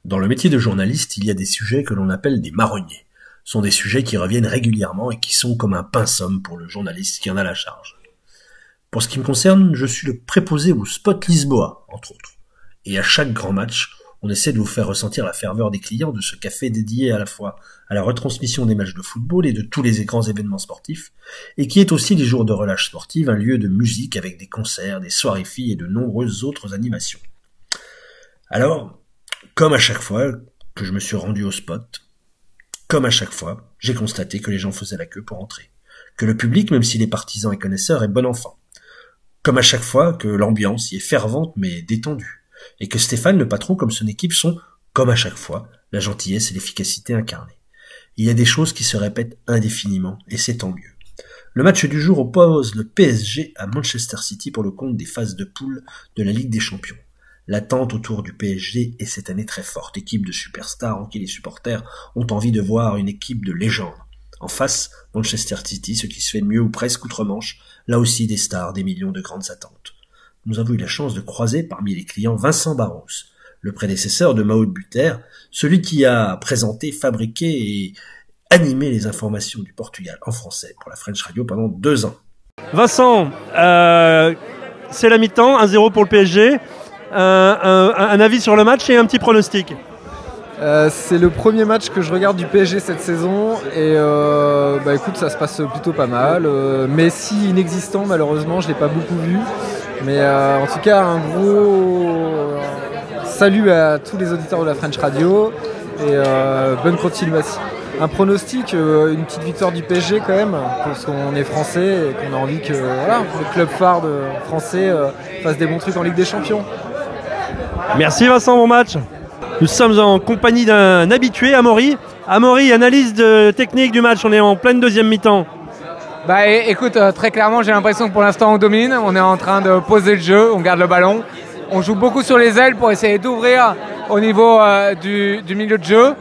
Dans le métier de journaliste, il y a des sujets que l'on appelle des marronniers. Ce sont des sujets qui reviennent régulièrement et qui sont comme un pinceau pour le journaliste qui en a la charge. Pour ce qui me concerne, je suis le préposé au Spot Lisboa, entre autres. Et à chaque grand match, on essaie de vous faire ressentir la ferveur des clients de ce café dédié à la fois à la retransmission des matchs de football et de tous les grands événements sportifs, et qui est aussi les jours de relâche sportive, un lieu de musique avec des concerts, des soirées filles et de nombreuses autres animations. Alors, comme à chaque fois que je me suis rendu au spot, comme à chaque fois, j'ai constaté que les gens faisaient la queue pour entrer, que le public, même s'il est partisan et connaisseur, est bon enfant. Comme à chaque fois que l'ambiance y est fervente mais détendue, et que Stéphane, le patron, comme son équipe sont, comme à chaque fois, la gentillesse et l'efficacité incarnées. Il y a des choses qui se répètent indéfiniment, et c'est tant mieux. Le match du jour oppose le PSG à Manchester City pour le compte des phases de poule de la Ligue des Champions. L'attente autour du PSG est cette année très forte, équipe de superstars en qui les supporters ont envie de voir une équipe de légende. En face, Manchester City, ce qui se fait de mieux ou presque outre-Manche, là aussi des stars, des millions de grandes attentes. Nous avons eu la chance de croiser parmi les clients Vincent Barros, le prédécesseur de Maud Buter, celui qui a présenté, fabriqué et animé les informations du Portugal en français pour la French Radio pendant 2 ans. Vincent, c'est la mi-temps, 1-0 pour le PSG. Un avis sur le match et un petit pronostic. C'est le premier match que je regarde du PSG cette saison et écoute, ça se passe plutôt pas mal. Messi inexistant, malheureusement, je ne l'ai pas beaucoup vu. Mais en tout cas, un gros salut à tous les auditeurs de la French Radio et bonne continuation. Un pronostic, une petite victoire du PSG quand même, parce qu'on est français et qu'on a envie que le club phare français fasse des bons trucs en Ligue des Champions. Merci Vincent, bon match. Nous sommes en compagnie d'un habitué, Amaury. Amaury, analyse technique du match, on est en pleine deuxième mi-temps. Écoute, très clairement, j'ai l'impression que pour l'instant on domine. On est en train de poser le jeu, on garde le ballon. On joue beaucoup sur les ailes pour essayer d'ouvrir au niveau du milieu de jeu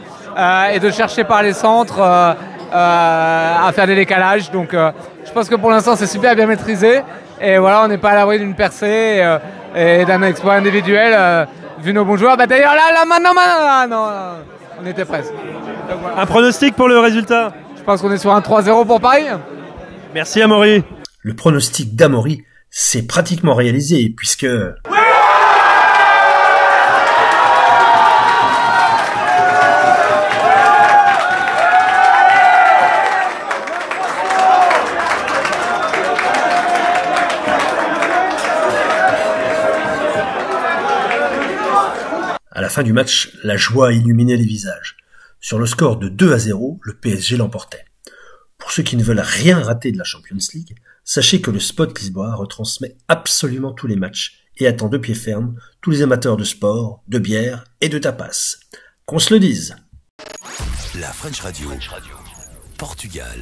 et de chercher par les centres à faire des décalages. Donc je pense que pour l'instant c'est super bien maîtrisé. Et voilà, on n'est pas à l'abri d'une percée et d'un exploit individuel vu nos bons joueurs. D'ailleurs là maintenant, on était presque. Donc, voilà. Un pronostic pour le résultat? Je pense qu'on est sur un 3-0 pour Paris. Merci Amaury. Le pronostic d'Amaury s'est pratiquement réalisé puisque... À la fin du match, la joie illuminait les visages. Sur le score de 2-0, le PSG l'emportait. Pour ceux qui ne veulent rien rater de la Champions League, sachez que le Spot Lisboa retransmet absolument tous les matchs et attend de pied ferme tous les amateurs de sport, de bière et de tapas. Qu'on se le dise. La French Radio. Portugal.